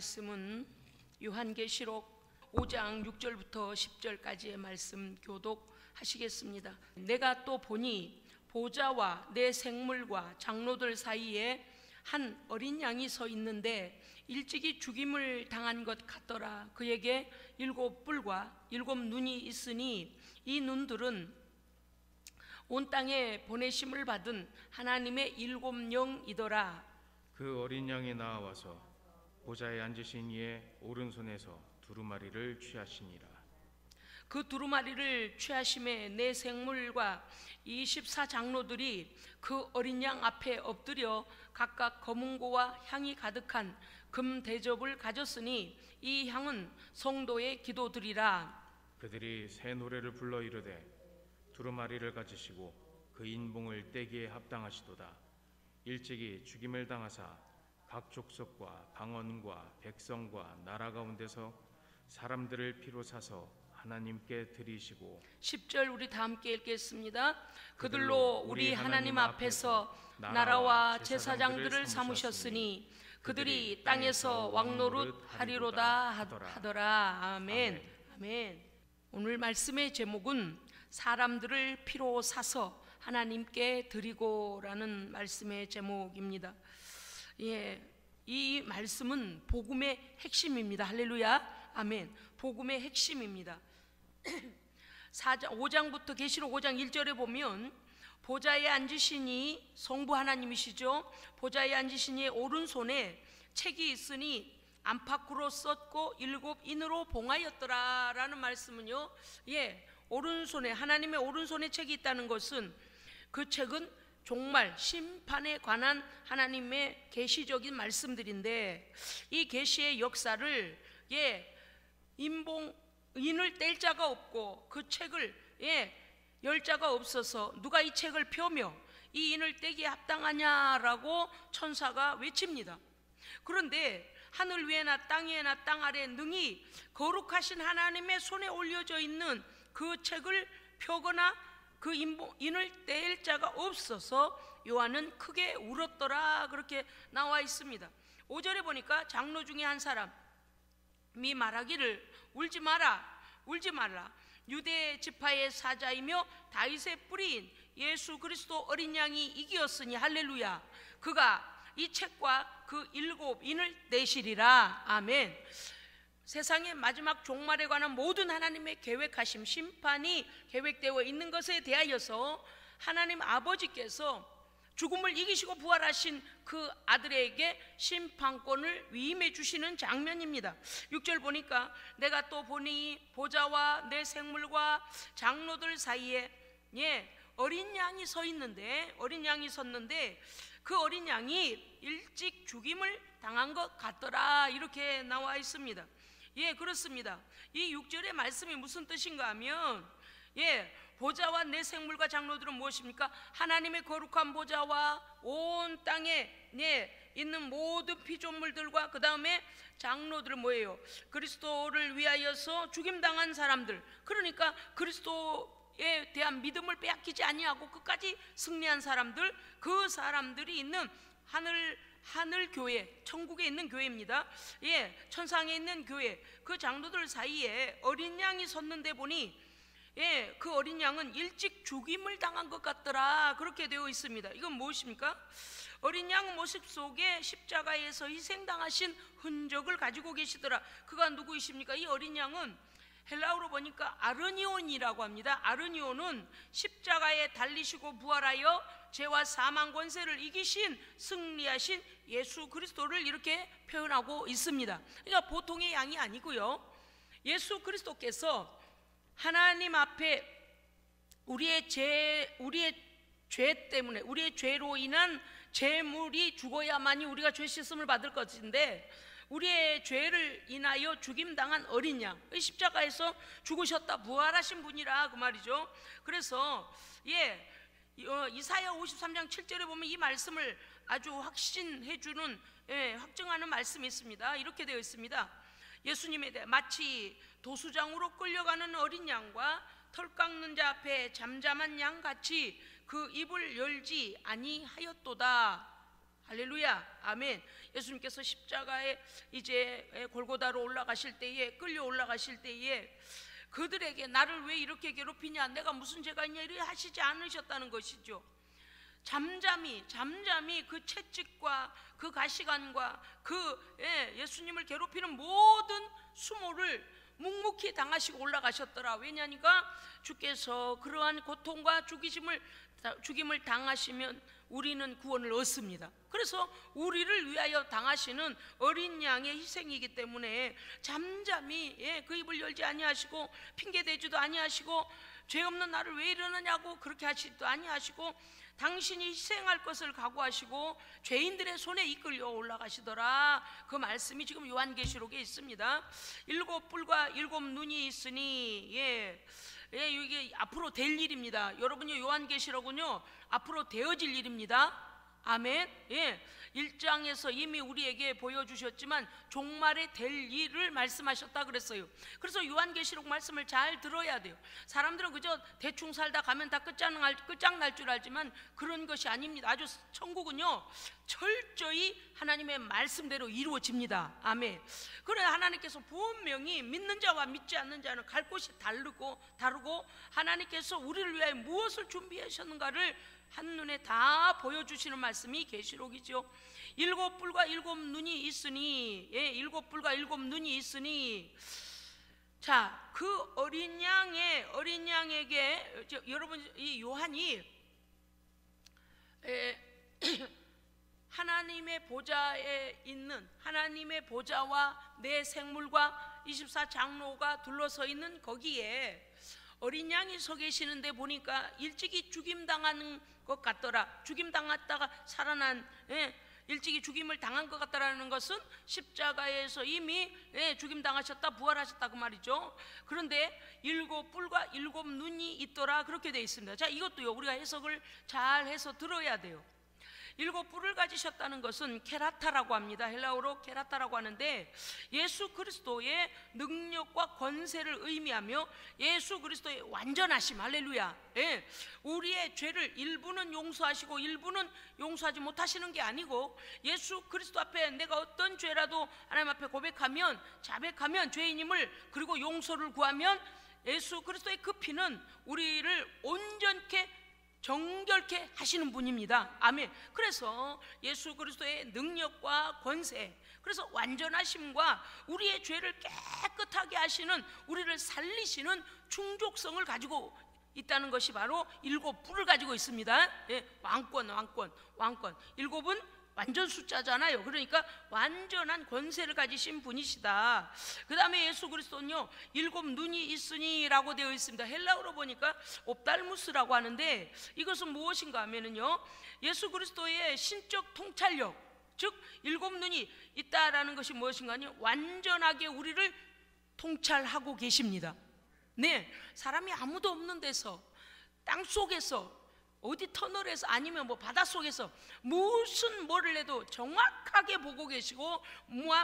말씀은 요한계시록 5장 6절부터 10절까지의 말씀 교독하시겠습니다. 내가 또 보니 보좌와 내 생물과 장로들 사이에 한 어린 양이 서 있는데 일찍이 죽임을 당한 것 같더라. 그에게 7뿔과 7눈이 있으니 이 눈들은 온 땅에 보내심을 받은 하나님의 7영이더라. 그 어린 양이 나와서 보좌에 앉으신 이의 오른손에서 두루마리를 취하시니라. 그 두루마리를 취하심에 내 생물과 24장로들이 그 어린 양 앞에 엎드려 각각 검은고와 향이 가득한 금 대접을 가졌으니 이 향은 성도의 기도들이라. 그들이 새 노래를 불러 이르되 두루마리를 가지시고 그 인봉을 떼기에 합당하시도다. 일찍이 죽임을 당하사 각 족속과 방언과 백성과 나라 가운데서 사람들을 피로 사서 하나님께 드리시고 10절 우리 다 함께 읽겠습니다. 그들로 우리 하나님 앞에서 나라와 제사장들을 삼으셨으니 그들이 땅에서 왕노릇 하리로다 하더라. 아멘. 아멘. 오늘 말씀의 제목은 사람들을 피로 사서 하나님께 드리고라는 말씀의 제목입니다. 이 말씀은 복음의 핵심입니다. 할렐루야. 아멘. 복음의 핵심입니다. 5장부터 계시록 5장 1절에 보면 보좌에 앉으시니 성부 하나님이시죠. 보좌에 앉으시니 오른손에 책이 있으니 안팎으로 썼고 7인으로 봉하였더라 라는 말씀은요, 오른손에, 하나님의 오른손에 책이 있다는 것은 그 책은 종말 심판에 관한 하나님의 계시적인 말씀들인데, 이 계시의 역사를 인을 뗄 자가 없고 그 책을 열 자가 없어서 누가 이 책을 펴며 이 인을 떼기에 합당하냐라고 천사가 외칩니다. 그런데 하늘 위에나 땅 위에나 땅 아래 능히 거룩하신 하나님의 손에 올려져 있는 그 책을 펴거나 그 인을 뗄 자가 없어서 요한은 크게 울었더라 그렇게 나와 있습니다. 5절에 보니까 장로 중에 한 사람이 말하기를 울지 마라, 울지 말라. 유대 지파의 사자이며 다윗의 뿌리인 예수 그리스도 어린 양이 이기었으니 할렐루야. 그가 이 책과 그 7인을 내시리라. 아멘. 세상의 마지막 종말에 관한 모든 하나님의 계획하심, 심판이 계획되어 있는 것에 대하여서 하나님 아버지께서 죽음을 이기시고 부활하신 그 아들에게 심판권을 위임해 주시는 장면입니다. 6절 보니까 내가 또 보니 보좌와 내 생물과 장로들 사이에 어린 양이 서 있는데, 어린 양이 섰는데 그 어린 양이 일찍 죽임을 당한 것 같더라 이렇게 나와 있습니다. 그렇습니다. 이 6절의 말씀이 무슨 뜻인가 하면 보좌와 내 생물과 장로들은 무엇입니까? 하나님의 거룩한 보좌와 온 땅에 있는 모든 피조물들과 그 다음에 장로들은 뭐예요? 그리스도를 위하여서 죽임당한 사람들, 그러니까 그리스도에 대한 믿음을 빼앗기지 아니하고 끝까지 승리한 사람들, 그 사람들이 있는 하늘 교회, 천국에 있는 교회입니다. 천상에 있는 교회, 그 장로들 사이에 어린 양이 섰는데 보니 그 어린 양은 일찍 죽임을 당한 것 같더라 그렇게 되어 있습니다. 이건 무엇입니까? 어린 양 모습 속에 십자가에서 희생당하신 흔적을 가지고 계시더라. 그가 누구이십니까? 이 어린 양은 헬라어로 보니까 아르니온이라고 합니다. 아르니온은 십자가에 달리시고 부활하여 죄와 사망 권세를 이기신, 승리하신 예수 그리스도를 이렇게 표현하고 있습니다. 그러니까 보통의 양이 아니고요, 예수 그리스도께서 하나님 앞에 우리의 죄 때문에, 우리의 죄로 인한 제물이 죽어야만이 우리가 죄 씻음을 받을 것인데, 우리의 죄를 인하여 죽임당한 어린 양, 십자가에서 죽으셨다 부활하신 분이라 그 말이죠. 그래서 이사야 53장 7절에 보면 이 말씀을 아주 확신해주는, 확증하는 말씀이 있습니다. 이렇게 되어 있습니다. 예수님에 대해 마치 도수장으로 끌려가는 어린 양과 털 깎는 자 앞에 잠잠한 양 같이 그 입을 열지 아니하였도다. 할렐루야, 아멘. 예수님께서 십자가에 이제 골고다로 올라가실 때에, 끌려 올라가실 때에 그들에게 나를 왜 이렇게 괴롭히냐, 내가 무슨 죄가 있냐 이렇게 하시지 않으셨다는 것이죠. 잠잠히 그 채찍과 그 가시관과 그 예수님을 괴롭히는 모든 수모를 묵묵히 당하시고 올라가셨더라. 왜냐니까 주께서 그러한 고통과 죽임을 당하시면 우리는 구원을 얻습니다. 그래서 우리를 위하여 당하시는 어린 양의 희생이기 때문에 잠잠히 그 입을 열지 아니하시고 핑계대지도 아니하시고 죄 없는 나를 왜 이러느냐고 그렇게 하시지도 아니하시고 당신이 희생할 것을 각오하시고 죄인들의 손에 이끌려 올라가시더라. 그 말씀이 지금 요한계시록에 있습니다. 7뿔과 7눈이 있으니 이게 앞으로 될 일입니다. 여러분요, 요한계시록은요 앞으로 되어질 일입니다. 아멘. 1장에서 이미 우리에게 보여주셨지만 종말에 될 일을 말씀하셨다 그랬어요. 그래서 요한계시록 말씀을 잘 들어야 돼요. 사람들은 그저 대충 살다 가면 다 끝장날 줄 알지만 그런 것이 아닙니다. 아주 천국은요 철저히 하나님의 말씀대로 이루어집니다. 아멘. 그래 하나님께서 분명히 믿는 자와 믿지 않는 자는 갈 곳이 다르고 하나님께서 우리를 위하여 무엇을 준비하셨는가를 한눈에 다 보여주시는 말씀이 계시록이죠. 7뿔과 7눈이 있으니 7뿔과 7눈이 있으니 자, 그 어린 양에게 여러분 이 요한이 하나님의 보좌에 있는 하나님의 보좌와 내 생물과 24장로가 둘러서 있는 거기에 어린 양이 서 계시는데 보니까 일찍이 죽임당하는 것 같더라. 죽임당했다가 살아난 일찍이 죽임을 당한 것 같다라는 것은 십자가에서 이미 죽임당하셨다 부활하셨다 그 말이죠. 그런데 7뿔과 7눈이 있더라 그렇게 되어 있습니다. 자, 이것도요 우리가 해석을 잘 해서 들어야 돼요. 7뿔을 가지셨다는 것은 케라타라고 합니다. 헬라어로 케라타라고 하는데 예수 그리스도의 능력과 권세를 의미하며 예수 그리스도의 완전하심, 할렐루야. 우리의 죄를 일부는 용서하시고 일부는 용서하지 못하시는 게 아니고 예수 그리스도 앞에 내가 어떤 죄라도 하나님 앞에 고백하면 자백하면 죄인임을 그리고 용서를 구하면 예수 그리스도의 그 피는 우리를 온전케 정결케 하시는 분입니다. 아멘. 그래서 예수 그리스도의 능력과 권세, 그래서 완전하심과 우리의 죄를 깨끗하게 하시는, 우리를 살리시는 충족성을 가지고 있다는 것이 바로 7뿔을 가지고 있습니다. 왕권. 7은 완전 숫자잖아요. 그러니까 완전한 권세를 가지신 분이시다. 그 다음에 예수 그리스도는요 7눈이 있으니 라고 되어 있습니다. 헬라어로 보니까 옵달무스라고 하는데 이것은 무엇인가 하면은요 예수 그리스도의 신적 통찰력, 즉 7눈이 있다라는 것이 무엇인가 하면 완전하게 우리를 통찰하고 계십니다. 네, 사람이 아무도 없는 데서 땅 속에서 어디 터널에서 아니면 뭐 바닷속에서 무슨 뭐를 해도 정확하게 보고 계시고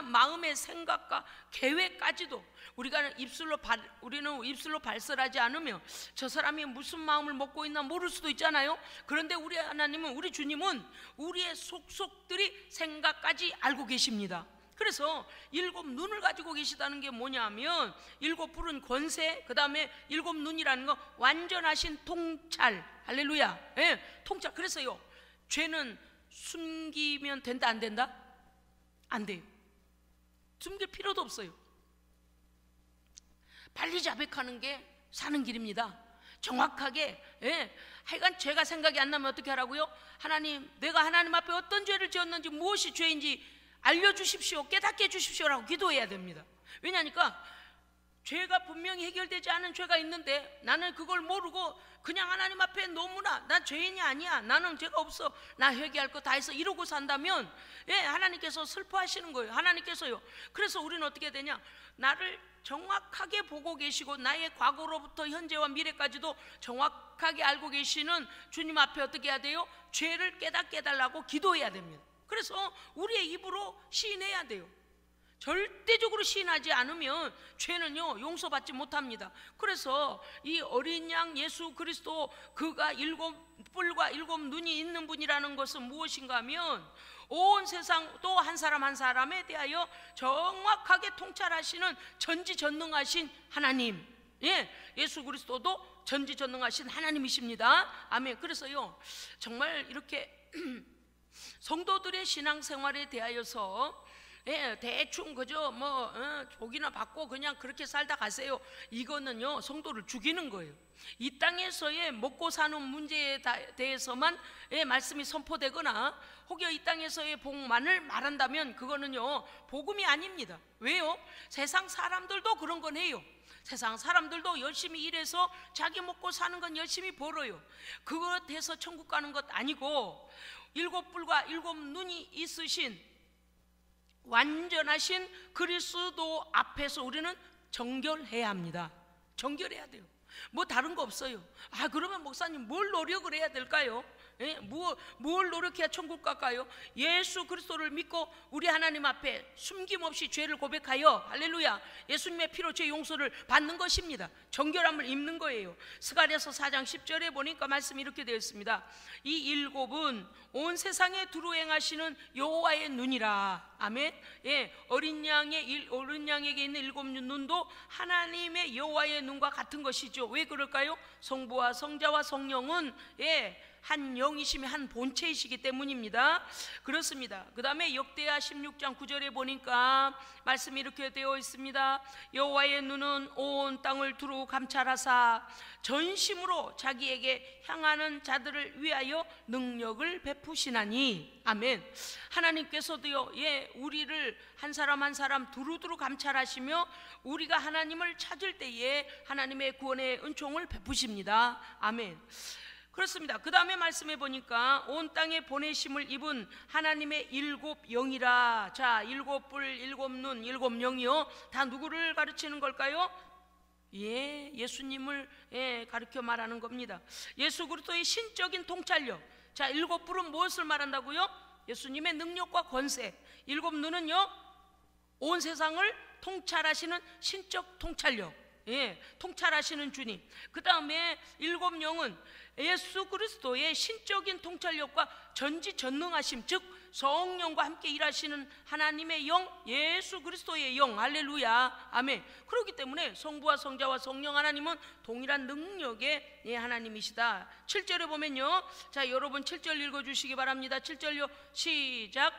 마음의 생각과 계획까지도 우리는 입술로 발설하지 않으며 저 사람이 무슨 마음을 먹고 있나 모를 수도 있잖아요. 그런데 우리 하나님은, 우리 주님은 우리의 속속들이 생각까지 알고 계십니다. 그래서 7눈을 가지고 계시다는 게 뭐냐면 7뿔은 권세, 그 다음에 7눈이라는 거 완전하신 통찰, 할렐루야. 통찰. 그래서요 죄는 숨기면 된다 안 된다? 안 돼요. 숨길 필요도 없어요. 빨리 자백하는 게 사는 길입니다. 정확하게. 하여간 죄가 생각이 안 나면 어떻게 하라고요? 하나님, 내가 하나님 앞에 어떤 죄를 지었는지, 무엇이 죄인지 알려주십시오, 깨닫게 해주십시오라고 기도해야 됩니다. 왜냐니까 죄가 분명히 해결되지 않은 죄가 있는데 나는 그걸 모르고 그냥 하나님 앞에 너무나 난 죄인이 아니야, 나는 죄가 없어, 나 회개할 거 다 해서 이러고 산다면 하나님께서 슬퍼하시는 거예요. 하나님께서요. 그래서 우리는 어떻게 되냐, 나를 정확하게 보고 계시고 나의 과거로부터 현재와 미래까지도 정확하게 알고 계시는 주님 앞에 어떻게 해야 돼요? 죄를 깨닫게 해달라고 기도해야 됩니다. 그래서 우리의 입으로 시인해야 돼요. 절대적으로 시인하지 않으면 죄는요 용서받지 못합니다. 그래서 이 어린 양 예수 그리스도, 그가 7뿔과 7눈이 있는 분이라는 것은 무엇인가 하면 온 세상 또 한 사람 한 사람에 대하여 정확하게 통찰하시는 전지전능하신 하나님, 예수 그리스도도 전지전능하신 하나님이십니다. 아멘. 그래서요, 정말 이렇게 성도들의 신앙생활에 대하여서 대충 그저 복이나 받고 그냥 그렇게 살다 가세요, 이거는요 성도를 죽이는 거예요. 이 땅에서의 먹고 사는 문제에 대해서만 말씀이 선포되거나 혹여 이 땅에서의 복만을 말한다면 그거는요 복음이 아닙니다. 왜요? 세상 사람들도 그런 건 해요. 세상 사람들도 열심히 일해서 자기 먹고 사는 건 열심히 벌어요. 그것에서 천국 가는 것 아니고, 일곱 뿔과 일곱 눈이 있으신 완전하신 그리스도 앞에서 우리는 정결해야 합니다. 정결해야 돼요. 뭐 다른 거 없어요. 그러면 목사님 뭘 노력을 해야 될까요? 뭘 노력해야 천국 갈까요? 예수 그리스도를 믿고 우리 하나님 앞에 숨김없이 죄를 고백하여, 할렐루야, 예수님의 피로 죄 용서를 받는 것입니다. 정결함을 입는 거예요. 스가랴서 4장 10절에 보니까 말씀이 이렇게 되어 있습니다. 이 일곱은 온 세상에 두루 행하시는 여호와의 눈이라. 아멘. 어린 양에게 있는 일곱 눈도 하나님의 여호와의 눈과 같은 것이죠. 왜 그럴까요? 성부와 성자와 성령은 한 영이시며 한 본체이시기 때문입니다. 그렇습니다. 그 다음에 역대하 16장 9절에 보니까 말씀이 이렇게 되어 있습니다. 여호와의 눈은 온 땅을 두루 감찰하사 전심으로 자기에게 향하는 자들을 위하여 능력을 베푸시나니. 아멘. 하나님께서도요, 우리를 한 사람 한 사람 두루두루 감찰하시며 우리가 하나님을 찾을 때에 하나님의 구원의 은총을 베푸십니다. 아멘. 그렇습니다. 그 다음에 말씀해 보니까 온 땅에 보내심을 입은 하나님의 일곱 영이라. 자, 일곱 뿔, 일곱 눈, 일곱 영이요, 다 누구를 가르치는 걸까요? 예수님을 가르쳐 말하는 겁니다. 예수 그리스도의 신적인 통찰력. 자, 일곱 뿔은 무엇을 말한다고요? 예수님의 능력과 권세. 일곱 눈은요, 온 세상을 통찰하시는 신적 통찰력, 통찰하시는 주님. 그 다음에 일곱 영은 예수 그리스도의 신적인 통찰력과 전지전능하심, 즉 성령과 함께 일하시는 하나님의 영, 예수 그리스도의 영. 할렐루야, 아멘. 그렇기 때문에 성부와 성자와 성령 하나님은 동일한 능력의 하나님이시다. 7절에 보면요, 자, 여러분 7절 읽어주시기 바랍니다. 7절요, 시작.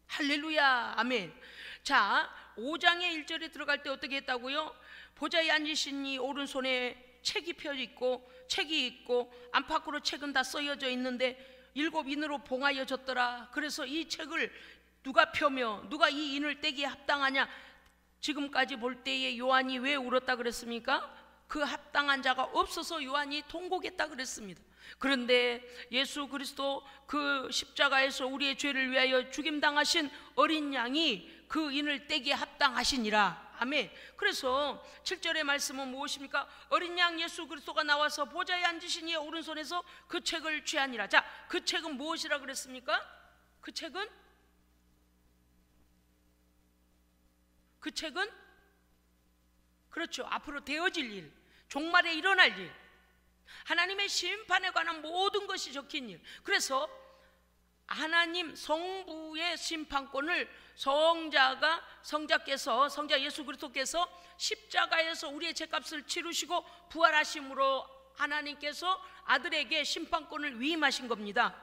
할렐루야, 아멘. 자, 5장의 1절에 들어갈 때 어떻게 했다고요? 보좌에 앉으신 이 오른손에 책이 펴져 있고, 책이 있고 안팎으로 책은 다 써여져 있는데 일곱 인으로 봉하여졌더라. 그래서 이 책을 누가 펴며 누가 이 인을 떼기에 합당하냐? 지금까지 볼 때에 요한이 왜 울었다 그랬습니까? 그 합당한 자가 없어서 요한이 통곡했다 그랬습니다. 그런데 예수 그리스도 그 십자가에서 우리의 죄를 위하여 죽임당하신 어린 양이 그 인을 떼기에 합당하시니라. 아멘. 그래서 7절의 말씀은 무엇입니까? 어린 양 예수 그리스도가 나와서 보좌에 앉으신 이의 오른손에서 그 책을 취하니라. 자, 그 책은 무엇이라 그랬습니까? 그 책은 그렇죠, 앞으로 되어질 일, 종말에 일어날 일, 하나님의 심판에 관한 모든 것이 적힌 일. 그래서 하나님 성부의 심판권을 성자 예수 그리스도께서 십자가에서 우리의 죄값을 치르시고 부활하심으로 하나님께서 아들에게 심판권을 위임하신 겁니다.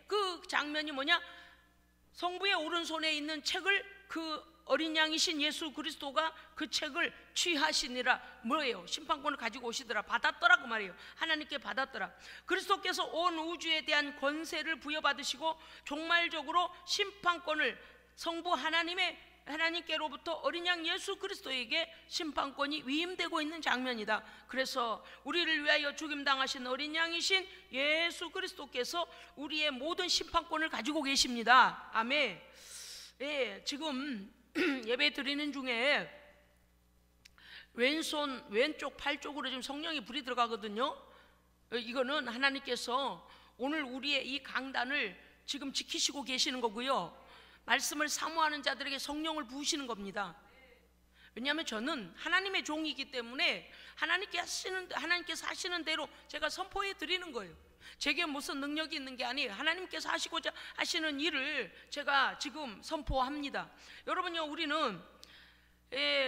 그 장면이 뭐냐? 성부의 오른손에 있는 책을 그 어린 양이신 예수 그리스도가 그 책을 취하시니라. 뭐예요? 심판권을 가지고 오시더라. 받았더라 그 말이에요. 하나님께 받았더라. 그리스도께서 온 우주에 대한 권세를 부여받으시고 종말적으로 심판권을 성부 하나님께로부터 어린 양 예수 그리스도에게 심판권이 위임되고 있는 장면이다. 그래서 우리를 위하여 죽임당하신 어린 양이신 예수 그리스도께서 우리의 모든 심판권을 가지고 계십니다. 아멘. 지금 예배 드리는 중에 왼쪽 팔 쪽으로 지금 성령의 불이 들어가거든요. 이거는 하나님께서 오늘 우리의 이 강단을 지금 지키시고 계시는 거고요, 말씀을 사모하는 자들에게 성령을 부으시는 겁니다. 왜냐하면 저는 하나님의 종이기 때문에 하나님께서 하시는 대로 제가 선포해 드리는 거예요. 제게 무슨 능력이 있는 게 아니에요. 하나님께서 하시고자 하시는 일을 제가 지금 선포합니다. 여러분요, 우리는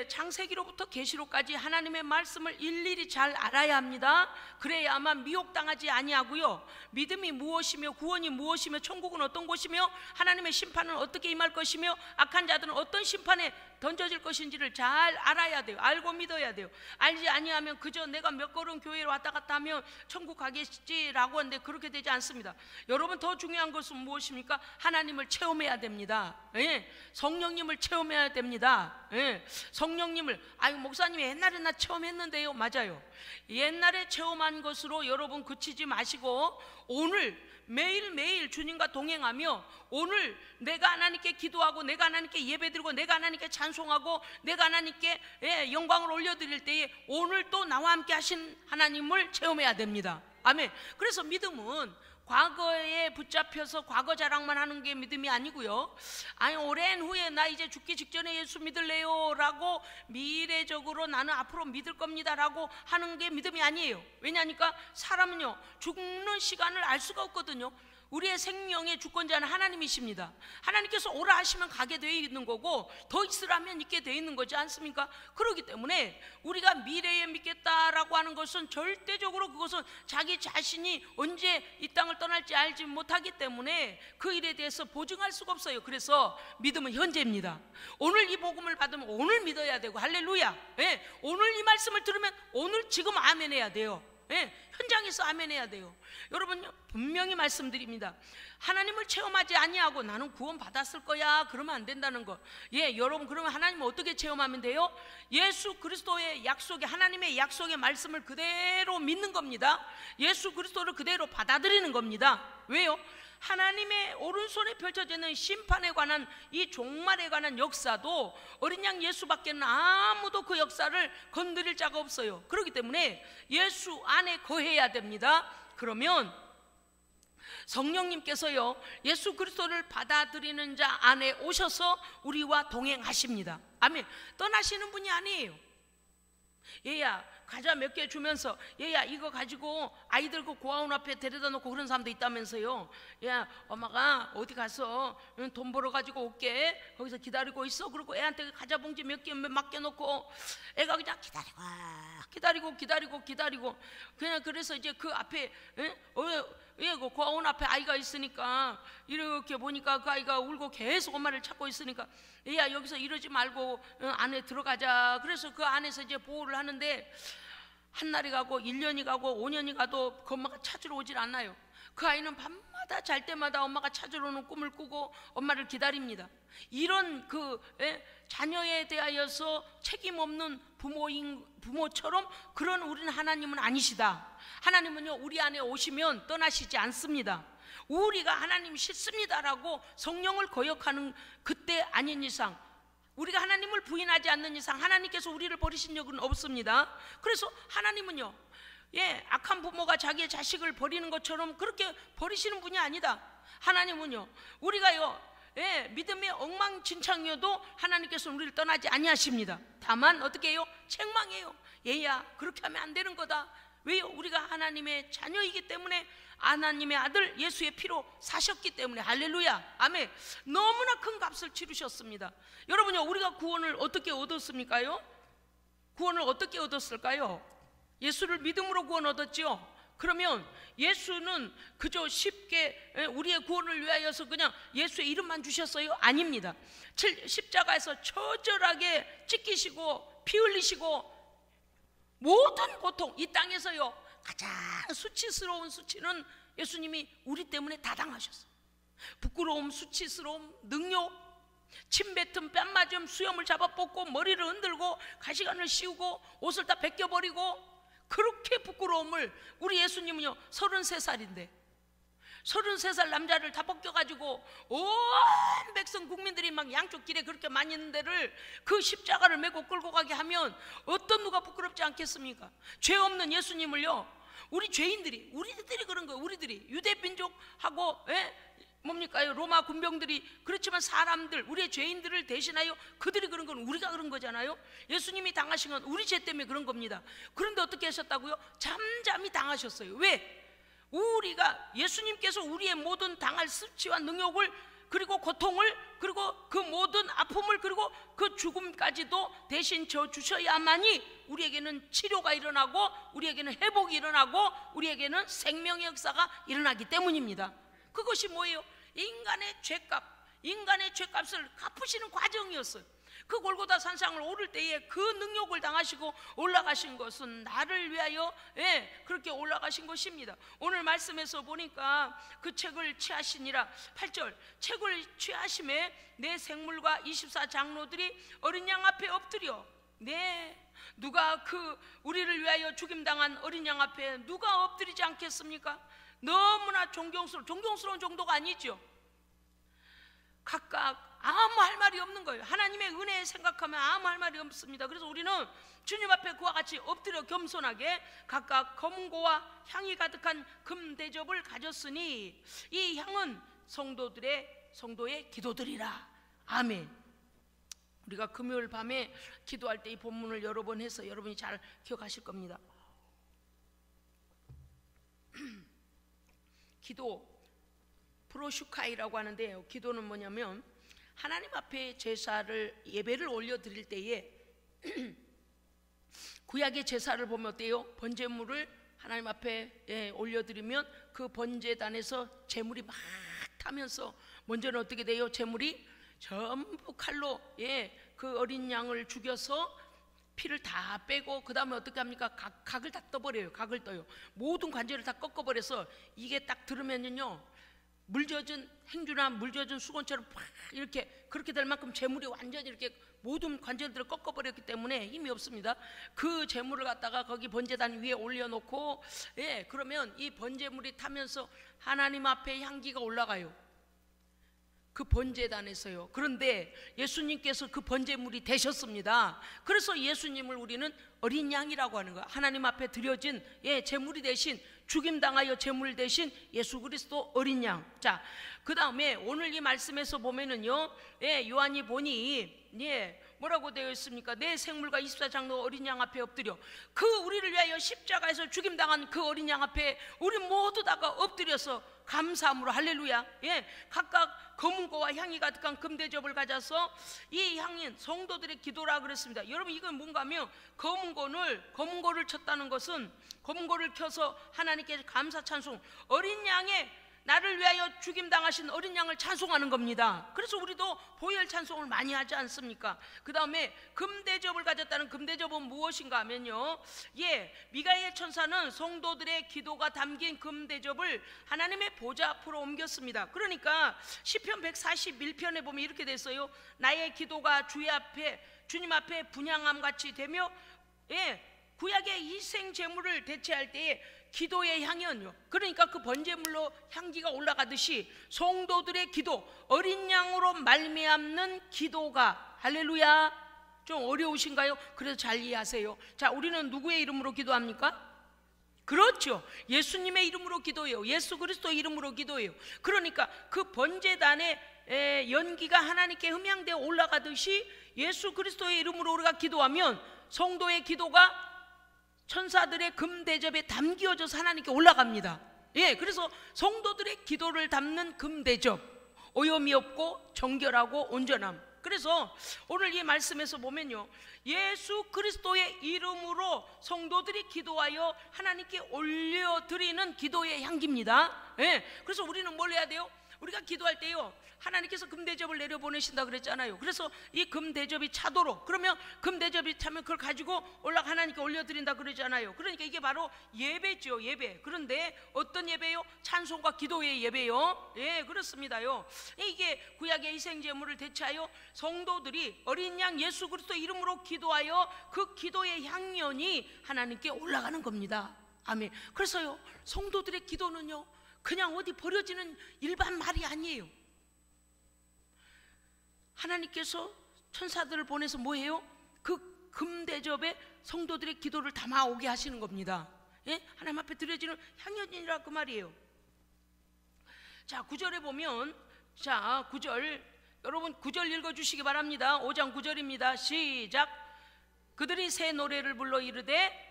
창세기로부터 계시록까지 하나님의 말씀을 일일이 잘 알아야 합니다. 그래야만 미혹당하지 아니하고요, 믿음이 무엇이며 구원이 무엇이며 천국은 어떤 곳이며 하나님의 심판은 어떻게 임할 것이며 악한 자들은 어떤 심판에 던져질 것인지를 잘 알아야 돼요. 알고 믿어야 돼요. 알지 아니하면 그저 내가 몇 걸음 교회로 왔다 갔다 하면 천국 가겠지라고 하는데 그렇게 되지 않습니다. 여러분, 더 중요한 것은 무엇입니까? 하나님을 체험해야 됩니다. 성령님을 체험해야 됩니다. 성령님을, 아유 목사님이 옛날에 나 체험했는데요. 맞아요. 옛날에 체험한 것으로 여러분 그치지 마시고 오늘 매일매일 주님과 동행하며 오늘 내가 하나님께 기도하고 내가 하나님께 예배드리고 내가 하나님께 찬송하고 내가 하나님께 영광을 올려드릴 때에 오늘 또 나와 함께 하신 하나님을 체험해야 됩니다. 아멘. 그래서 믿음은 과거에 붙잡혀서 과거 자랑만 하는 게 믿음이 아니고요, 아니 오랜 후에 나 이제 죽기 직전에 예수 믿을래요 라고 미래적으로 나는 앞으로 믿을 겁니다 라고 하는 게 믿음이 아니에요. 왜냐니까 사람은요 죽는 시간을 알 수가 없거든요. 우리의 생명의 주권자는 하나님이십니다. 하나님께서 오라 하시면 가게 되어 있는 거고 더 있으라면 있게 되어 있는 거지 않습니까? 그렇기 때문에 우리가 미래에 믿겠다라고 하는 것은 절대적으로 그것은 자기 자신이 언제 이 땅을 떠날지 알지 못하기 때문에 그 일에 대해서 보증할 수가 없어요. 그래서 믿음은 현재입니다. 오늘 이 복음을 받으면 오늘 믿어야 되고, 할렐루야. 오늘 이 말씀을 들으면 오늘 지금 아멘 해야 돼요. 현장에서 아멘 해야 돼요. 여러분, 분명히 말씀드립니다. 하나님을 체험하지 아니하고 나는 구원 받았을 거야 그러면 안 된다는 거. 여러분, 그러면 하나님을 어떻게 체험하면 돼요? 예수 그리스도의 약속에, 하나님의 약속의 말씀을 그대로 믿는 겁니다. 예수 그리스도를 그대로 받아들이는 겁니다. 왜요? 하나님의 오른손에 펼쳐지는 심판에 관한 이 종말에 관한 역사도 어린 양 예수밖에는 아무도 그 역사를 건드릴 자가 없어요. 그렇기 때문에 예수 안에 거해야 됩니다. 그러면 성령님께서요 예수 그리스도를 받아들이는 자 안에 오셔서 우리와 동행하십니다. 아멘. 떠나시는 분이 아니에요. 얘야 과자 몇 개 주면서 얘야 이거 가지고 아이들 그 고아원 앞에 데려다 놓고 그런 사람도 있다면서요. 야 엄마가 어디 가서 돈 벌어 가지고 올게, 거기서 기다리고 있어. 그리고 애한테 과자 봉지 몇 개 맡겨놓고 애가 그냥 기다리고 그냥 그래서 이제 그 앞에 그 고아원 앞에 아이가 있으니까 이렇게 보니까 그 아이가 울고 계속 엄마를 찾고 있으니까 야 여기서 이러지 말고 안에 들어가자. 그래서 그 안에서 이제 보호를 하는데 한 날이 가고 1년이 가고 5년이 가도 그 엄마가 찾으러 오질 않아요. 그 아이는 밤마다 잘 때마다 엄마가 찾으러 오는 꿈을 꾸고 엄마를 기다립니다. 이런 그 자녀에 대하여서 책임 없는 부모처럼 그런 우리는 하나님은 아니시다. 하나님은요 우리 안에 오시면 떠나시지 않습니다. 우리가 하나님 싫습니다라고 성령을 거역하는 그때 아닌 이상, 우리가 하나님을 부인하지 않는 이상 하나님께서 우리를 버리신 적은 없습니다. 그래서 하나님은요 악한 부모가 자기의 자식을 버리는 것처럼 그렇게 버리시는 분이 아니다. 하나님은요 우리가요 믿음의 엉망진창이어도 하나님께서는 우리를 떠나지 아니하십니다. 다만 어떻게 해요? 책망해요. 얘야 그렇게 하면 안 되는 거다. 왜요? 우리가 하나님의 자녀이기 때문에, 하나님의 아들 예수의 피로 사셨기 때문에. 할렐루야. 아멘. 너무나 큰 값을 치르셨습니다. 여러분요 우리가 구원을 어떻게 얻었습니까요? 구원을 어떻게 얻었을까요? 예수를 믿음으로 구원 얻었죠. 그러면 예수는 그저 쉽게 우리의 구원을 위하여서 그냥 예수의 이름만 주셨어요? 아닙니다. 십자가에서 처절하게 찢기시고 피 흘리시고 모든 고통, 이 땅에서요 가장 수치스러운 수치는 예수님이 우리 때문에 다 당하셨어요. 부끄러움, 수치스러움, 능욕, 침뱉음, 뺨맞음, 수염을 잡아 뽑고 머리를 흔들고 가시관을 씌우고 옷을 다 벗겨버리고, 그렇게 부끄러움을 우리 예수님은요 33살인데 33살 남자를 다 벗겨가지고 온 백성 국민들이 막 양쪽 길에 그렇게 많이 있는 데를 그 십자가를 메고 끌고 가게 하면 어떤 누가 부끄럽지 않겠습니까? 죄 없는 예수님을요 우리 죄인들이, 우리들이 그런 거예요. 우리들이 유대 민족하고 뭡니까요? 로마 군병들이. 그렇지만 사람들, 우리의 죄인들을 대신하여 그들이 그런 건 우리가 그런 거잖아요. 예수님이 당하신 건 우리 죄 때문에 그런 겁니다. 그런데 어떻게 하셨다고요? 잠잠히 당하셨어요. 왜? 우리가, 예수님께서 우리의 모든 당할 수치와 능욕을, 그리고 고통을, 그리고 그 모든 아픔을, 그리고 그 죽음까지도 대신 져 주셔야만이 우리에게는 치료가 일어나고, 우리에게는 회복이 일어나고, 우리에게는 생명의 역사가 일어나기 때문입니다. 그것이 뭐예요? 인간의 죄값을 갚으시는 과정이었어요. 그 골고다 산상을 오를 때에 그 능욕을 당하시고 올라가신 것은 나를 위하여, 그렇게 올라가신 것입니다. 오늘 말씀에서 보니까 그 책을 취하시니라, 8절, 책을 취하심에 내 생물과 24장로들이 어린 양 앞에 엎드려. 누가 그 우리를 위하여 죽임당한 어린 양 앞에 누가 엎드리지 않겠습니까? 너무나 존경스러운 정도가 아니죠. 각각 아무 할 말이 없는 거예요. 하나님의 은혜 생각하면 아무 할 말이 없습니다. 그래서 우리는 주님 앞에 그와 같이 엎드려 겸손하게 각각 검은고와 향이 가득한 금대접을 가졌으니 이 향은 성도의 기도들이라. 아멘. 우리가 금요일 밤에 기도할 때 이 본문을 여러 번 해서 여러분이 잘 기억하실 겁니다. 기도, 프로슈카이라고 하는데요. 기도는 뭐냐면 하나님 앞에 제사를, 예배를 올려드릴 때에 구약의 제사를 보면 어때요? 번제물을 하나님 앞에 올려드리면 그 번제단에서 제물이 막 타면서 먼저는 어떻게 돼요? 제물이 전부 칼로 그 어린 양을 죽여서 피를 다 빼고 그 다음에 어떻게 합니까? 각을 다 떠버려요. 각을 떠요. 모든 관절을 다 꺾어버려서 이게 딱 들으면요, 물젖은 행주나 물젖은 수건처럼 팍 이렇게 그렇게 될 만큼 재물이 완전히 이렇게 모든 관절들을 꺾어버렸기 때문에 힘이 없습니다. 그 재물을 갖다가 거기 번제단 위에 올려놓고, 그러면 이 번제물이 타면서 하나님 앞에 향기가 올라가요. 그 번제단에서요. 그런데 예수님께서 그 번제물이 되셨습니다. 그래서 예수님을 우리는 어린 양이라고 하는 거야. 하나님 앞에 드려진 제물이 대신, 죽임당하여 제물 대신 예수 그리스도 어린 양. 자, 그 다음에 오늘 이 말씀에서 보면은요, 요한이 보니 뭐라고 되어 있습니까? 내 생물과 24장로 어린 양 앞에 엎드려. 그 우리를 위하여 십자가에서 죽임당한 그 어린 양 앞에 우리 모두 다가 엎드려서 감사함으로, 할렐루야, 각각 검은고와 향이 가득한 금대접을 가져서 이 향인 성도들의 기도라 그랬습니다. 여러분, 이건 뭔가 하면 검은고를 쳤다는 것은, 검은고를 켜서 하나님께 감사 찬송, 어린 양의, 나를 위하여 죽임당하신 어린 양을 찬송하는 겁니다. 그래서 우리도 보혈 찬송을 많이 하지 않습니까? 그 다음에 금대접을 가졌다는 금대접은 무엇인가 하면요, 미가엘 천사는 성도들의 기도가 담긴 금대접을 하나님의 보좌 앞으로 옮겼습니다. 그러니까 시편 141편에 보면 이렇게 됐어요. 나의 기도가 주님 앞에 분향함같이 되며, 구약의 희생 제물을 대체할 때에 기도의 향연요, 그러니까 그 번제물로 향기가 올라가듯이 성도들의 기도, 어린 양으로 말미암는 기도가, 할렐루야, 좀 어려우신가요? 그래서 잘 이해하세요. 자, 우리는 누구의 이름으로 기도합니까? 그렇죠, 예수님의 이름으로 기도해요. 예수 그리스도의 이름으로 기도해요. 그러니까 그 번제단의 연기가 하나님께 흠향되어 올라가듯이 예수 그리스도의 이름으로 우리가 기도하면 성도의 기도가 천사들의 금대접에 담겨져서 하나님께 올라갑니다. 그래서 성도들의 기도를 담는 금대접, 오염이 없고 정결하고 온전함. 그래서 오늘 이 말씀에서 보면요, 예수 그리스도의 이름으로 성도들이 기도하여 하나님께 올려드리는 기도의 향기입니다. 그래서 우리는 뭘 해야 돼요? 우리가 기도할 때요, 하나님께서 금대접을 내려보내신다 그랬잖아요. 그래서 이 금대접이 차도록, 그러면 금대접이 차면 그걸 가지고 올라가 하나님께 올려드린다 그러잖아요. 그러니까 이게 바로 예배죠, 예배. 그런데 어떤 예배요? 찬송과 기도의 예배요. 그렇습니다요. 이게 구약의 희생제물을 대체하여 성도들이 어린 양 예수 그리스도 이름으로 기도하여 그 기도의 향연이 하나님께 올라가는 겁니다. 아멘. 그래서요, 성도들의 기도는요, 그냥 어디 버려지는 일반 말이 아니에요. 하나님께서 천사들을 보내서 뭐해요? 그 금대접에 성도들의 기도를 담아오게 하시는 겁니다. 하나님 앞에 드려지는 향연이라 그 말이에요. 자, 9절에 보면, 자, 9절, 여러분 9절 읽어주시기 바랍니다. 5장 9절입니다. 시작. 그들이 새 노래를 불러 이르되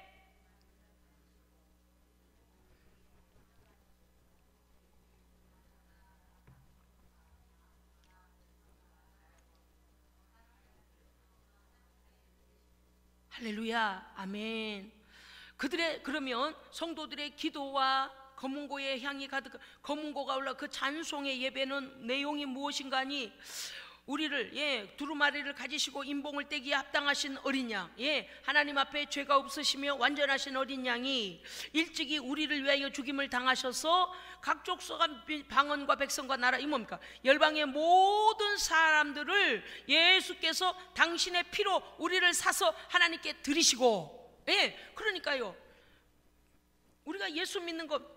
할렐루야, 아멘. 그러면 성도들의 기도와 검은고의 향이 가득, 검은고가 올라 그 찬송의 예배는 내용이 무엇인가 하니, 우리를 두루마리를 가지시고 인봉을 떼기에 합당하신 어린 양, 하나님 앞에 죄가 없으시며 완전하신 어린 양이 일찍이 우리를 위하여 죽임을 당하셔서 각 족속과 방언과 백성과 나라, 이 뭡니까? 열방의 모든 사람들을 예수께서 당신의 피로 우리를 사서 하나님께 드리시고, 그러니까요, 우리가 예수 믿는 것,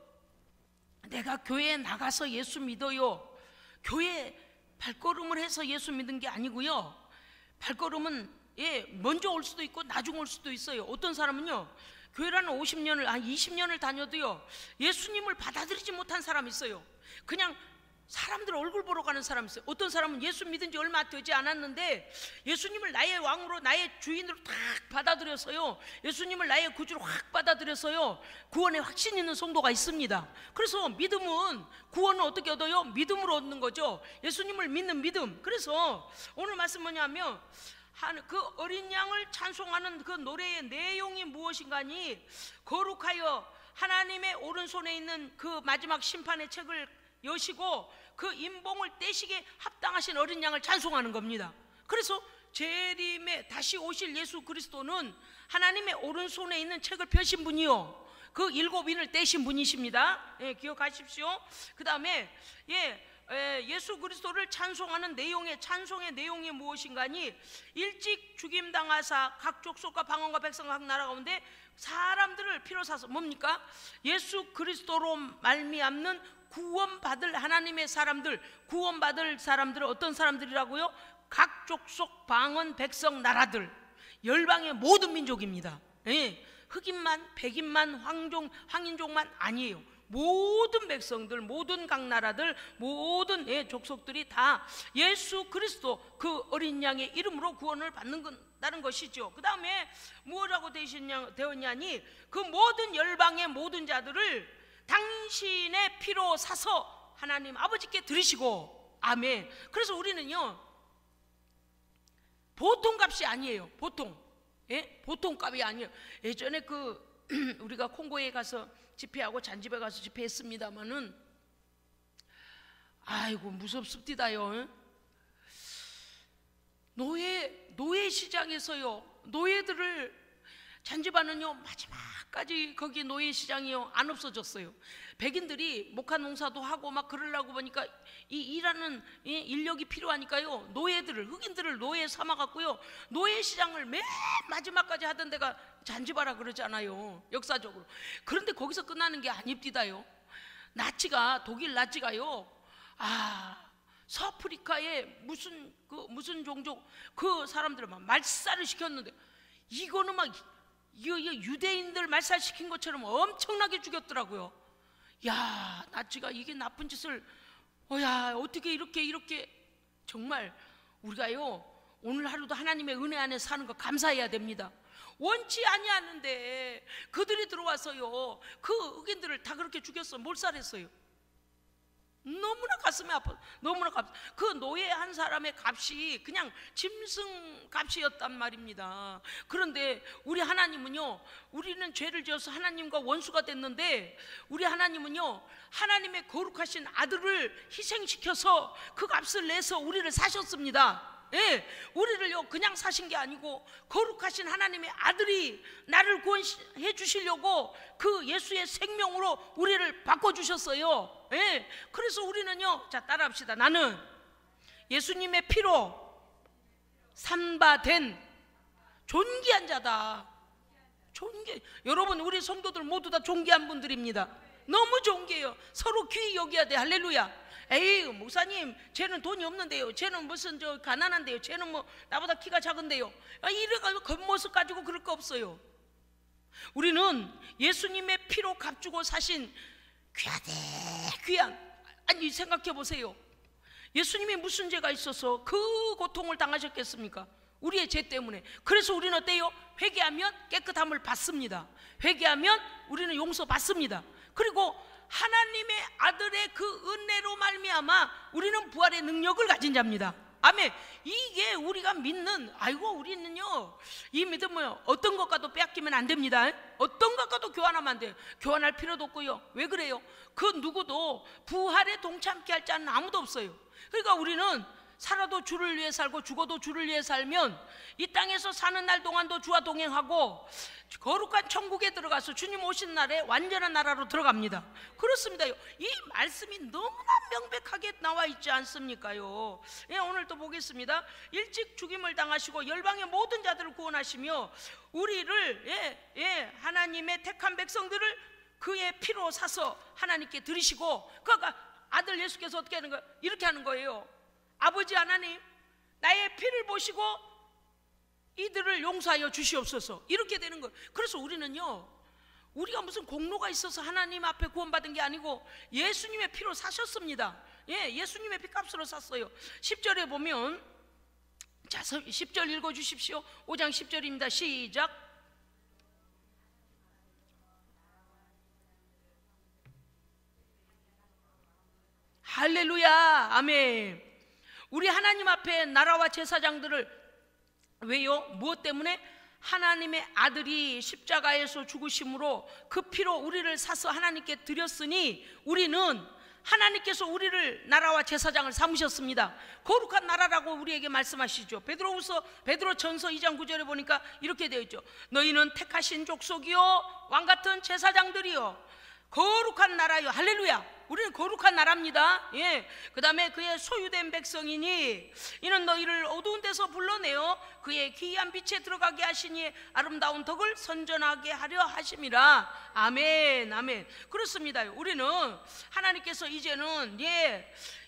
내가 교회에 나가서 예수 믿어요, 교회 발걸음을 해서 예수 믿는 게 아니고요. 발걸음은 먼저 올 수도 있고 나중 올 수도 있어요. 어떤 사람은요, 교회라는 50년을 20년을 다녀도요 예수님을 받아들이지 못한 사람이 있어요. 그냥 사람들 얼굴 보러 가는 사람이 있어요. 어떤 사람은 예수 믿은 지 얼마 되지 않았는데 예수님을 나의 왕으로, 나의 주인으로 딱 받아들여서요, 예수님을 나의 구주로 확 받아들여서요 구원에 확신 있는 성도가 있습니다. 그래서 믿음은, 구원은 어떻게 얻어요? 믿음으로 얻는 거죠. 예수님을 믿는 믿음. 그래서 오늘 말씀 뭐냐면, 그 어린 양을 찬송하는 그 노래의 내용이 무엇인가 하니, 거룩하여 하나님의 오른손에 있는 그 마지막 심판의 책을 여시고 그 인봉을 떼시게 합당하신 어린 양을 찬송하는 겁니다. 그래서 재림에 다시 오실 예수 그리스도는 하나님의 오른손에 있는 책을 펴신 분이요, 그 7인을 떼신 분이십니다. 기억하십시오. 그 다음에 예수 그리스도를 찬송하는 찬송의 내용이 무엇인가 하니, 일찍 죽임당하사 각 족속과 방언과 백성 각 나라 가운데 사람들을 피로 사서, 뭡니까? 예수 그리스도로 말미암는 구원받을 하나님의 사람들, 구원받을 사람들은 어떤 사람들이라고요? 각 족속, 방언, 백성, 나라들, 열방의 모든 민족입니다. 흑인만, 백인만, 황인족만 아니에요. 모든 백성들, 모든 각 나라들, 모든 족속들이 다 예수 그리스도 그 어린 양의 이름으로 구원을 받는다는 것이죠. 그 다음에 뭐라고 되었냐니, 그 모든 열방의 모든 자들을 당신의 피로 사서 하나님 아버지께 드리시고, 아멘. 그래서 우리는요 보통 값이 아니에요. 보통 값이 아니에요. 예전에 우리가 콩고에 가서 집회하고 잔집에 가서 집회했습니다마는, 아이고 무섭습디다요. 노예 시장에서요, 노예들을, 잔지바는요 마지막까지 거기 노예 시장이요 안 없어졌어요. 백인들이 목화 농사도 하고 막 그러려고 보니까 이 일하는 인력이 필요하니까요, 흑인들을 노예 삼아갖고요 노예 시장을 맨 마지막까지 하던 데가 잔지바라 그러잖아요, 역사적으로. 그런데 거기서 끝나는 게 아닙디다요. 독일 나치가요, 서아프리카의 무슨 종족 그 사람들을 막 말살을 시켰는데, 이거는 막 유대인들 말살시킨 것처럼 엄청나게 죽였더라고요. 야, 나치가 이게 나쁜 짓을, 어떻게 이렇게 정말 우리가요 오늘 하루도 하나님의 은혜 안에 사는 거 감사해야 됩니다. 원치 아니하는데 그들이 들어와서요 그 흑인들을 다 그렇게 죽였어, 몰살했어요. 너무나 가슴이 아파. 너무나 그 노예 한 사람의 값이 그냥 짐승 값이었단 말입니다. 그런데 우리 하나님은요, 우리는 죄를 지어서 하나님과 원수가 됐는데, 우리 하나님은요 하나님의 거룩하신 아들을 희생시켜서 그 값을 내서 우리를 사셨습니다. 우리를요 그냥 사신 게 아니고 거룩하신 하나님의 아들이 나를 구원해 주시려고 그 예수의 생명으로 우리를 바꿔주셨어요. 그래서 우리는요, 자 따라합시다. 나는 예수님의 피로 산바된 존귀한 자다. 여러분, 우리 성도들 모두 다 존귀한 분들입니다. 너무 존귀해요. 서로 귀히 여겨야 돼. 할렐루야. 에이, 목사님, 쟤는 돈이 없는데요, 쟤는 무슨 가난한데요, 쟤는 뭐 나보다 키가 작은데요, 이래가지고 겉모습 가지고 그럴 거 없어요. 우리는 예수님의 피로 값주고 사신 귀한 아니 생각해 보세요. 예수님이 무슨 죄가 있어서 그 고통을 당하셨겠습니까? 우리의 죄 때문에. 그래서 우리는 어때요? 회개하면 깨끗함을 받습니다. 회개하면 우리는 용서받습니다. 그리고 하나님의 아들의 그 은혜로 말미암아 우리는 부활의 능력을 가진 자입니다. 아멘. 이게 우리가 믿는, 아이고 우리는요 이 믿음은 어떤 것과도 빼앗기면 안 됩니다. 어떤 것과도 교환하면 안 돼요. 교환할 필요도 없고요. 왜 그래요? 그 누구도 부활에 동참케 할 자는 아무도 없어요. 그러니까 우리는 살아도 주를 위해 살고 죽어도 주를 위해 살면 이 땅에서 사는 날 동안도 주와 동행하고 거룩한 천국에 들어가서 주님 오신 날에 완전한 나라로 들어갑니다. 그렇습니다. 이 말씀이 너무나 명백하게 나와 있지 않습니까요? 예, 오늘 또 보겠습니다. 일찍 죽임을 당하시고 열방의 모든 자들을 구원하시며 우리를 하나님의 택한 백성들을 그의 피로 사서 하나님께 드리시고, 그러니까 아들 예수께서 어떻게 하는 거예요? 이렇게 하는 거예요. 아버지 하나님, 나의 피를 보시고 이들을 용서하여 주시옵소서. 이렇게 되는 거예요. 그래서 우리는요, 우리가 무슨 공로가 있어서 하나님 앞에 구원받은 게 아니고 예수님의 피로 사셨습니다. 예, 예수님의 피값으로 샀어요. 10절에 보면, 자, 10절 읽어주십시오. 5장 10절입니다. 시작. 할렐루야, 아멘. 우리 하나님 앞에 나라와 제사장들을, 왜요? 무엇 때문에? 하나님의 아들이 십자가에서 죽으심으로 그 피로 우리를 사서 하나님께 드렸으니 우리는 하나님께서 우리를 나라와 제사장을 삼으셨습니다. 거룩한 나라라고 우리에게 말씀하시죠. 베드로전서 2장 9절에 보니까 이렇게 되어 있죠. 너희는 택하신 족속이요 왕같은 제사장들이요 거룩한 나라요. 할렐루야. 우리는 거룩한 나라입니다. 예. 그 다음에 그의 소유된 백성이니 이는 너희를 어두운 데서 불러내어 그의 기이한 빛에 들어가게 하시니 아름다운 덕을 선전하게 하려 하심이라. 아멘, 아멘. 그렇습니다. 우리는 하나님께서 이제는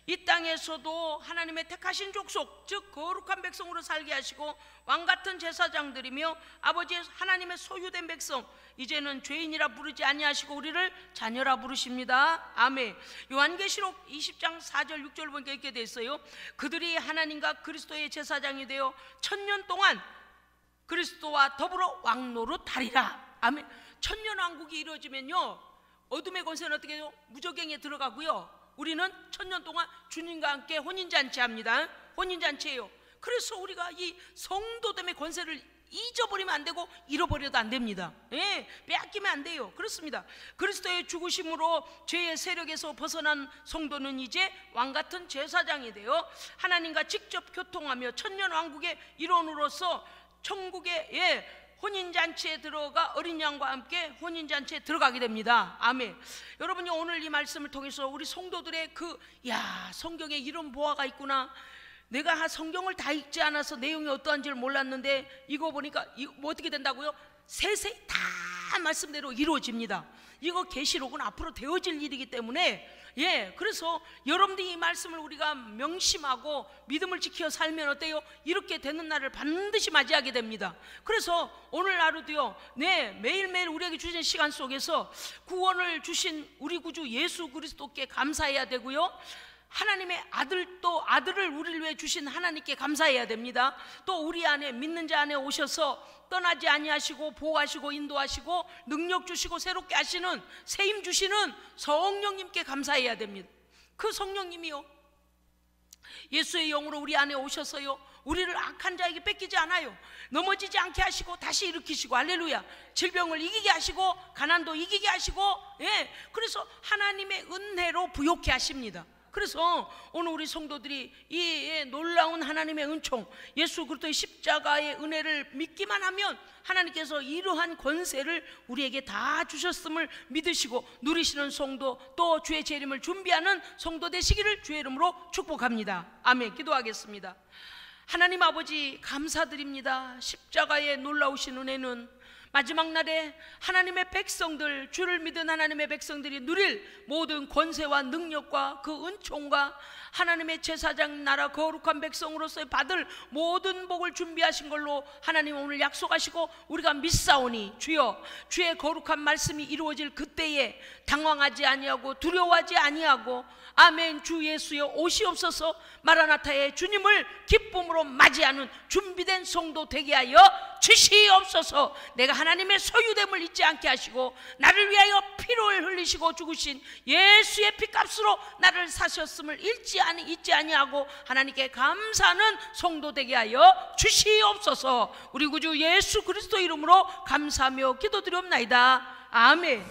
이 땅에서도 하나님의 택하신 족속, 즉 거룩한 백성으로 살게 하시고 왕같은 제사장들이며 아버지 하나님의 소유된 백성, 이제는 죄인이라 부르지 아니하시고 우리를 자녀라 부르십니다. 아멘. 요한계시록 20장 4절 6절 보니까 이렇게 돼 있어요. 그들이 하나님과 그리스도의 제사장이 되어 1000년 동안 그리스도와 더불어 왕노릇하리라. 아멘. 1000년 왕국이 이루어지면요, 어둠의 권세는 어떻게 해요? 무저갱에 들어가고요, 우리는 1000년 동안 주님과 함께 혼인잔치 합니다. 혼인잔치예요. 그래서 우리가 이 성도됨의 권세를 잊어버리면 안 되고 잃어버려도 안 됩니다. 예, 빼앗기면 안 돼요. 그렇습니다. 그리스도의 죽으심으로 죄의 세력에서 벗어난 성도는 이제 왕같은 제사장이 되어 하나님과 직접 교통하며 천년 왕국의 일원으로서 천국의 혼인잔치에 들어가 어린 양과 함께 혼인잔치에 들어가게 됩니다. 아멘. 여러분이 오늘 이 말씀을 통해서 우리 성도들의 성경에 이런 보화가 있구나, 내가 성경을 다 읽지 않아서 내용이 어떠한지를 몰랐는데 이거 보니까 뭐 어떻게 된다고요? 세세히 다 말씀대로 이루어집니다. 이거 계시록은 앞으로 되어질 일이기 때문에 그래서 여러분들이 이 말씀을 우리가 명심하고 믿음을 지켜 살면 어때요? 이렇게 되는 날을 반드시 맞이하게 됩니다. 그래서 오늘 하루도요, 매일매일 우리에게 주신 시간 속에서 구원을 주신 우리 구주 예수 그리스도께 감사해야 되고요, 하나님의 아들을 우리를 위해 주신 하나님께 감사해야 됩니다. 또 우리 안에 믿는 자 안에 오셔서 떠나지 아니하시고 보호하시고 인도하시고 능력 주시고 새롭게 하시는 세임 주시는 성령님께 감사해야 됩니다. 그 성령님이요, 예수의 영으로 우리 안에 오셔서요, 우리를 악한 자에게 뺏기지 않아요. 넘어지지 않게 하시고 다시 일으키시고, 할렐루야. 질병을 이기게 하시고 가난도 이기게 하시고, 그래서 하나님의 은혜로 부욕케 하십니다. 그래서 오늘 우리 성도들이 이 놀라운 하나님의 은총, 예수 그리스도의 십자가의 은혜를 믿기만 하면 하나님께서 이러한 권세를 우리에게 다 주셨음을 믿으시고 누리시는 성도, 또 주의 재림을 준비하는 성도 되시기를 주의 이름으로 축복합니다. 아멘. 기도하겠습니다. 하나님 아버지 감사드립니다. 십자가의 놀라우신 은혜는 마지막 날에 하나님의 백성들, 주를 믿은 하나님의 백성들이 누릴 모든 권세와 능력과 그 은총과 하나님의 제사장 나라 거룩한 백성으로서 받을 모든 복을 준비하신 걸로 하나님 오늘 약속하시고 우리가 믿사오니 주여 주의 거룩한 말씀이 이루어질 그때에 당황하지 아니하고 두려워하지 아니하고 아멘 주 예수여 오시옵소서 마라나타의 주님을 기쁨으로 맞이하는 준비된 성도 되게 하여 주시옵소서. 내가 하나님의 소유됨을 잊지 않게 하시고 나를 위하여 피를 흘리시고 죽으신 예수의 피값으로 나를 사셨음을 잊지 아니하고 하나님께 감사하는 성도 되게 하여 주시옵소서. 우리 구주 예수 그리스도 이름으로 감사하며 기도드리옵나이다. 아멘.